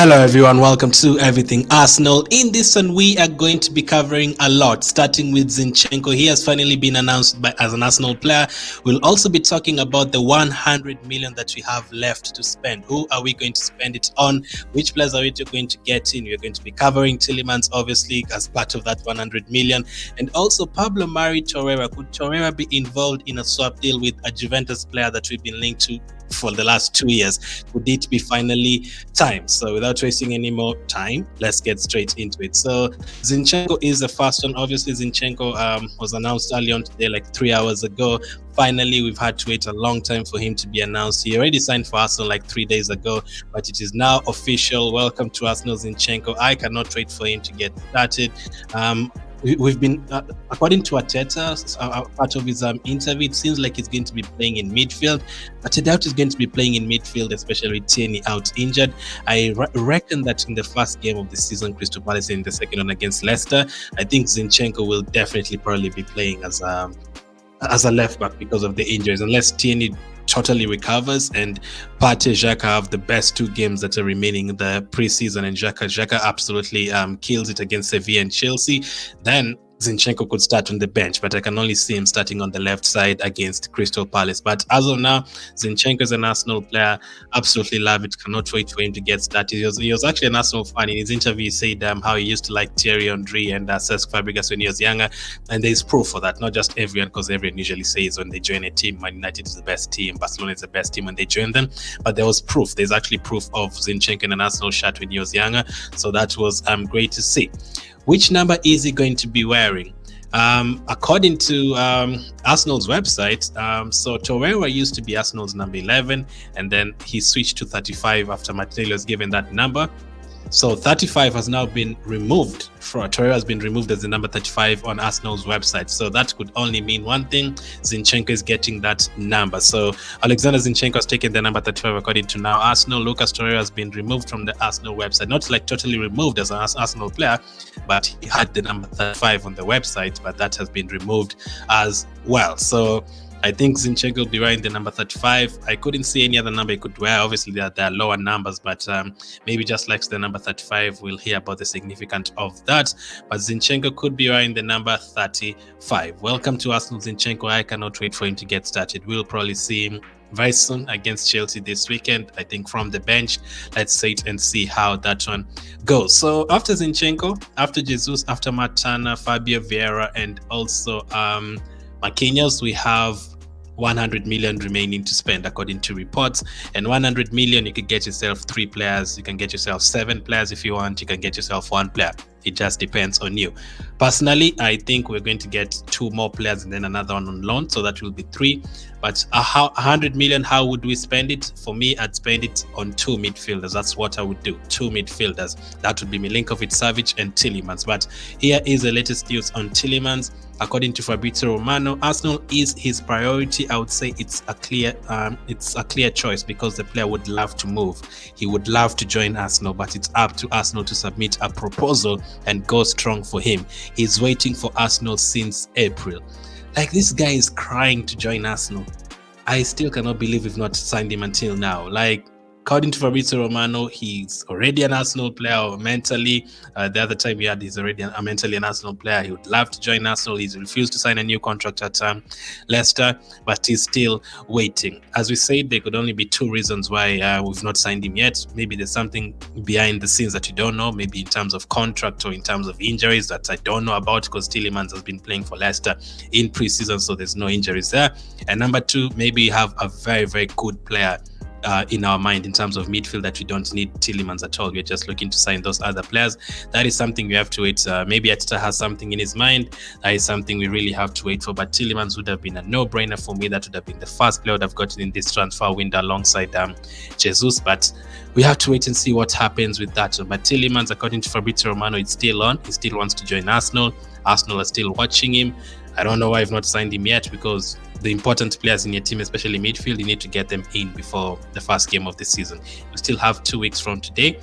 Hello everyone, welcome to Everything Arsenal. In this one, we are going to be covering a lot, starting with Zinchenko. He has finally been announced as an Arsenal player. We'll also be talking about the 100 million that we have left to spend. Who are we going to spend it on? Which players are we going to get in? We're going to be covering Tielemans, obviously, as part of that 100 million. And also Pablo Mari, Torreira. Could Torreira be involved in a swap deal with a Juventus player that we've been linked to for the last 2 years? Would it be finally time? So without wasting any more time, let's get straight into it. So Zinchenko is the first one. Obviously Zinchenko was announced early on today, like 3 hours ago. Finally, we've had to wait a long time for him to be announced. He already signed for Arsenal like 3 days ago, but it is now official. Welcome to Arsenal, Zinchenko. I cannot wait for him to get started. We've been, according to Arteta, part of his interview, it seems like he's going to be playing in midfield, but I doubt he's going to be playing in midfield, especially with Tierney out injured. I reckon that in the first game of the season, Crystal Palace, in the second one against Leicester, I think Zinchenko will definitely probably be playing as a left back because of the injuries, unless Tierney totally recovers and Partey, Xhaka have the best 2 games that are remaining in the preseason, and Xhaka absolutely kills it against Sevilla and Chelsea, then Zinchenko could start on the bench, but I can only see him starting on the left side against Crystal Palace. But as of now, Zinchenko is an Arsenal player. Absolutely love it. Cannot wait for him to get started. He was actually an Arsenal fan. In his interview, he said how he used to like Thierry Henry and Cesc Fabregas when he was younger. And there's proof for that. Not just everyone, because everyone usually says when they join a team, Man United is the best team, Barcelona is the best team when they join them. But there was proof. There's actually proof of Zinchenko in an Arsenal shirt when he was younger. So that was great to see. Which number is he going to be wearing? According to Arsenal's website, so Torreira used to be Arsenal's number 11, and then he switched to 35 after Martinelli was given that number. So 35 has now been removed. Torreira has been removed as the number 35 on Arsenal's website. So that could only mean one thing: Zinchenko is getting that number. So Oleksandr Zinchenko has taken the number 35 according to now Arsenal. Lucas Torreira has been removed from the Arsenal website. Not like totally removed as an Arsenal player, but he had the number 35 on the website, but that has been removed as well. So I think Zinchenko will be wearing the number 35. I couldn't see any other number he could wear. Obviously, there are lower numbers, but maybe just likes the number 35. We'll hear about the significance of that. But Zinchenko could be wearing the number 35. Welcome to Arsenal, Zinchenko. I cannot wait for him to get started. We'll probably see him very soon against Chelsea this weekend, I think, from the bench. Let's wait and see how that one goes. So after Zinchenko, after Jesus, after Matana, Fabio Vieira, and also Marquinhos, we have 100 million remaining to spend according to reports. And 100 million, you could get yourself 3 players, you can get yourself 7 players if you want, you can get yourself 1 player. It just depends on you. Personally, I think we're going to get 2 more players and then another one on loan, so that will be 3. But 100 million, how would we spend it? For me, I'd spend it on 2 midfielders. That's what I would do. 2 midfielders. That would be Milinkovic-Savic and Tielemans. But here is the latest news on Tielemans. According to Fabrizio Romano, Arsenal is his priority. I would say it's a clear choice, because the player would love to move. He would love to join Arsenal, but it's up to Arsenal to submit a proposal and go strong for him. He's waiting for Arsenal since April. Like, this guy is crying to join Arsenal. I still cannot believe we've not signed him until now. Like, according to Fabrizio Romano, he's already an Arsenal player mentally. The other time we had, he's already mentally an Arsenal player. He would love to join Arsenal. He's refused to sign a new contract at Leicester, but he's still waiting. As we said, there could only be 2 reasons why we've not signed him yet. Maybe there's something behind the scenes that you don't know, maybe in terms of contract or in terms of injuries that I don't know about, because Tielemans has been playing for Leicester in preseason, so there's no injuries there. And number 2, maybe you have a very, very good player in our mind in terms of midfield that we don't need Tielemans at all. We're just looking to sign those other players. That is something we have to wait. Maybe Arteta has something in his mind. That is something we really have to wait for. But Tielemans would have been a no-brainer for me. That would have been the first player I would have gotten in this transfer window alongside Jesus. But we have to wait and see what happens with that. But Tielemans, according to Fabrizio Romano, it's still on. He still wants to join Arsenal. Arsenal are still watching him. I don't know why I've not signed him yet, because the important players in your team, especially midfield, you need to get them in before the first game of the season. We still have 2 weeks from today.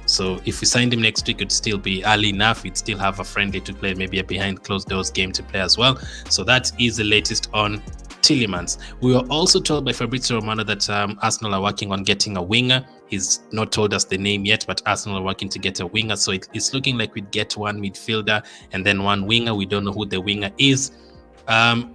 So if we signed him next week, it'd still be early enough. We'd still have a friendly to play, maybe a behind closed doors game to play as well. So that is the latest on Tielemans. We were also told by Fabrizio Romano that Arsenal are working on getting a winger. He's not told us the name yet, but Arsenal are working to get a winger. So it's looking like we'd get one midfielder and then one winger. We don't know who the winger is.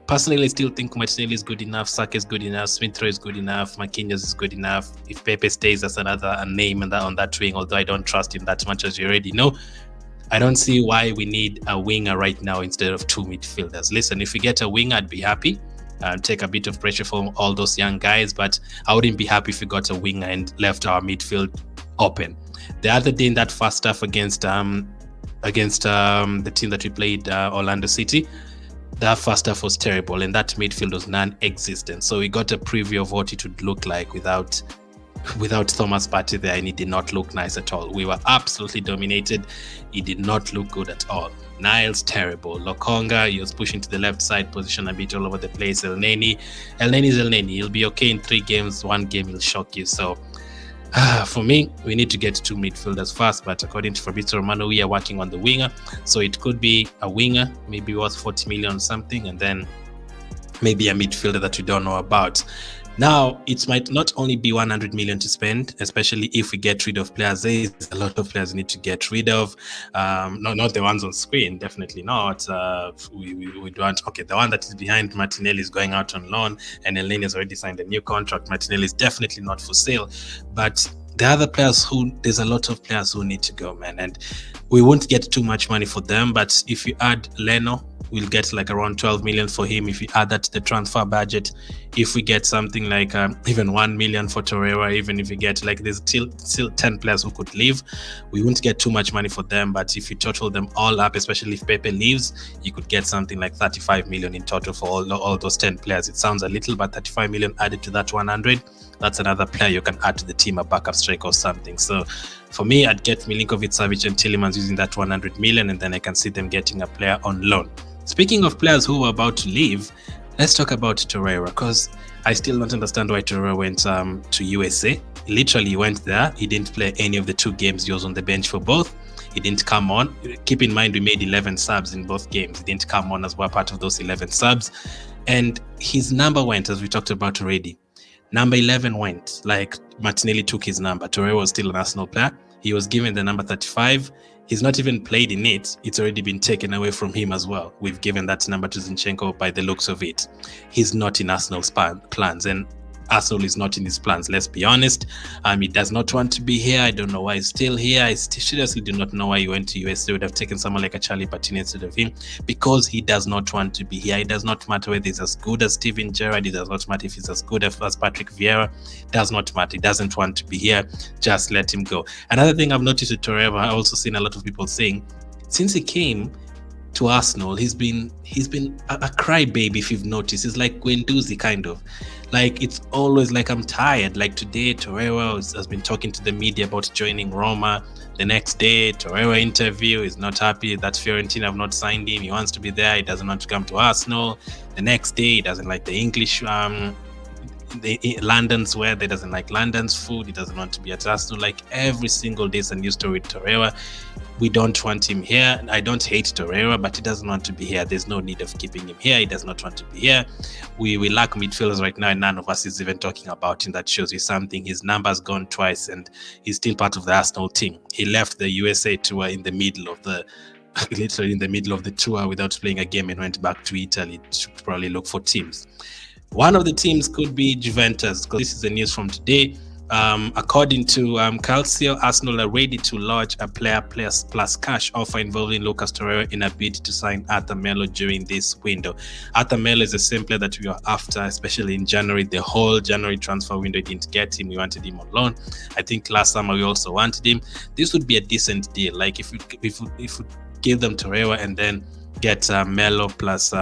Personally, I still think Martinelli is good enough, Saka is good enough, Smith Rowe is good enough, Marquinhos is good enough. If Pepe stays as another name on that wing, although I don't trust him that much, as you already know, I don't see why we need a winger right now instead of two midfielders. Listen, if we get a winger, I'd be happy. Take a bit of pressure from all those young guys, but I wouldn't be happy if we got a winger and left our midfield open. The other day in that first half against the team that we played, Orlando City, that first half was terrible and that midfield was non-existent. So we got a preview of what it would look like without Thomas Partey there, and it did not look nice at all. We were absolutely dominated. It did not look good at all. Niles, terrible. Lokonga, he was pushing to the left side position a bit all over the place. El Neni is El Neni. He'll be okay in 3 games. 1 game he'll shock you. So for me, we need to get 2 midfielders first, but according to Fabrizio Romano, we are working on the winger. So it could be a winger, maybe worth 40 million or something, and then maybe a midfielder that we don't know about. Now, it might not only be 100 million to spend, especially if we get rid of players. There's a lot of players we need to get rid of. Not the ones on screen, definitely not. We don't. Okay, the one that is behind Martinelli is going out on loan, and Elneny has already signed a new contract. Martinelli is definitely not for sale. But the other players there's a lot of players who need to go, man. And we won't get too much money for them. But if you add Leno, we'll get like around 12 million for him. If you add that to the transfer budget, if we get something like even 1 million for Torreira, even if we get like there's still 10 players who could leave, we won't get too much money for them. But if you total them all up, especially if Pepe leaves, you could get something like 35 million in total for all those 10 players. It sounds a little, but 35 million added to that 100, that's another player you can add to the team, a backup striker or something. So for me, I'd get Milinkovic, Savic and Tielemans using that 100 million, and then I can see them getting a player on loan. Speaking of players who were about to leave, let's talk about Torreira, because I still don't understand why Torreira went to USA. He literally went there. He didn't play any of the 2 games. He was on the bench for both. He didn't come on. Keep in mind, we made 11 subs in both games. He didn't come on as well, part of those 11 subs. And his number went, as we talked about already. Number 11 went. Like, Martinelli took his number. Torreira was still an Arsenal player. He was given the number 35. He's not even played in it. It's already been taken away from him as well. We've given that number to Zinchenko by the looks of it. He's not in Arsenal's plans, and Arsenal is not in his plans. Let's be honest. He does not want to be here. I don't know why he's still here. I seriously do not know why he went to US. They would have taken someone like a Charlie Patino instead of him, because he does not want to be here. It does not matter whether he's as good as Steven Gerrard. It does not matter if he's as good as Patrick Vieira. It does not matter. He doesn't want to be here. Just let him go. Another thing I've noticed with Torreira, I've also seen a lot of people saying, since he came to Arsenal, he's been a crybaby. If you've noticed, it's like Guendouzi kind of. Like, it's always like, I'm tired. Like today, Torreira has been talking to the media about joining Roma. The next day, Torreira interview, is not happy that Fiorentina have not signed him. He wants to be there. He doesn't want to come to Arsenal. The next day, he doesn't like the English London's weather. He doesn't like London's food. He doesn't want to be at Arsenal. Like, every single day is a new story with Torreira. We don't want him here. I don't hate Torreira, but he doesn't want to be here. There's no need of keeping him here. He does not want to be here. We lack midfielders right now, and none of us is even talking about him. That shows you something. His number's gone twice, and he's still part of the Arsenal team. He left the USA tour in the middle of the literally in the middle of the tour without playing a game, and went back to Italy to probably look for teams. One of the teams could be Juventus, because this is the news from today. According to Calcio, Arsenal are ready to lodge a player plus cash offer involving Lucas Torreira in a bid to sign Arthur Melo during this window. Arthur Melo is the same player that we were after, especially in January. The whole January transfer window didn't get him. We wanted him on loan. I think last summer we also wanted him. This would be a decent deal. Like, if we give them Torreira and then get Melo plus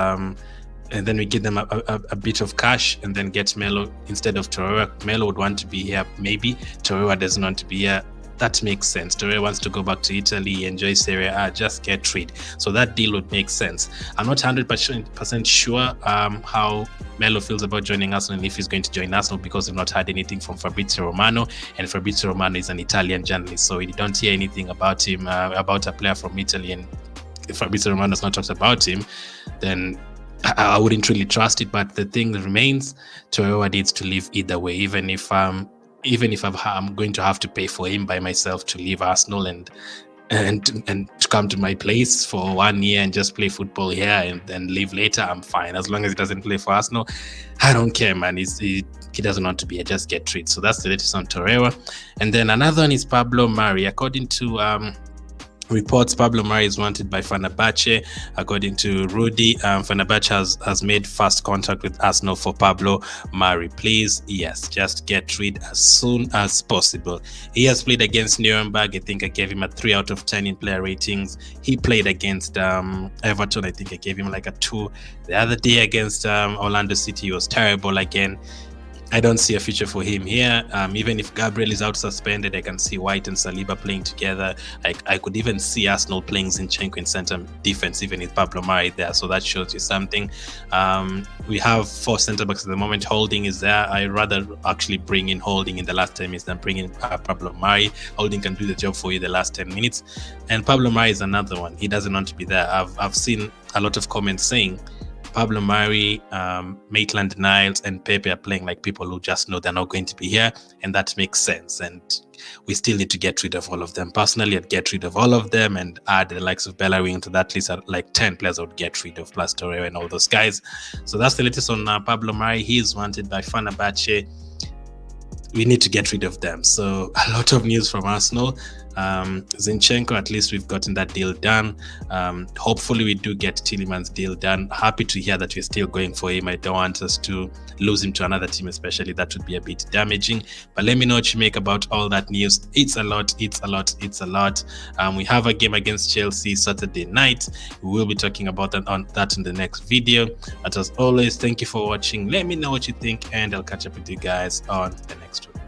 and then we give them a bit of cash and then get Melo instead of Torreira. Melo would want to be here, maybe. Torreira doesn't want to be here. That makes sense. Torreira wants to go back to Italy, enjoy Serie A, just get rid. So that deal would make sense. I'm not 100% sure how Melo feels about joining Arsenal and if he's going to join Arsenal, because we've not heard anything from Fabrizio Romano, and Fabrizio Romano is an Italian journalist, so we don't hear anything about him, about a player from Italy, and if Fabrizio Romano has not talked about him, then I wouldn't really trust it. But the thing that remains, Torreira needs to leave either way. Even if even if I'm going to have to pay for him by myself to leave Arsenal and to come to my place for 1 year and just play football here and then leave later, I'm fine. As long as he doesn't play for Arsenal, I don't care, man. He doesn't want to be. I just get rid. So that's the latest on Torreira. And then another one is Pablo Mari. According to reports, Pablo Mari is wanted by Fenerbahce. According to Rudy, Fenerbahce has made fast contact with Arsenal for Pablo Mari. Please, yes, just get rid as soon as possible. He has played against Nuremberg. I think I gave him a 3 out of 10 in player ratings. He played against Everton. I think I gave him like a 2. The other day against Orlando City, he was terrible again. I don't see a future for him here. Even if Gabriel is out suspended, I can see White and Saliba playing together. I could even see Arsenal playing Zinchenko in centre defense, even with Pablo Mari there. So that shows you something. We have 4 centre backs at the moment. Holding is there. I'd rather actually bring in Holding in the last 10 minutes than bring in Pablo Mari. Holding can do the job for you the last 10 minutes. And Pablo Mari is another one. He doesn't want to be there. I've seen a lot of comments saying Pablo Mari, Maitland-Niles, and Pepe are playing like people who just know they're not going to be here, and that makes sense. And we still need to get rid of all of them. Personally, I'd get rid of all of them and add the likes of Bellerin to that list. Like 10 players I would get rid of, plus Torreira and all those guys. So that's the latest on Pablo Mari. He is wanted by Fenerbahce. We need to get rid of them. So a lot of news from Arsenal. Zinchenko, at least we've gotten that deal done. Hopefully we do get Tielemans deal done. Happy to hear that we're still going for him. I don't want us to lose him to another team, especially. That would be a bit damaging. But let me know what you make about all that news. It's a lot. We have a game against Chelsea Saturday night. We will be talking about that in the next video. But as always, thank you for watching. Let me know what you think, and I'll catch up with you guys on the next one.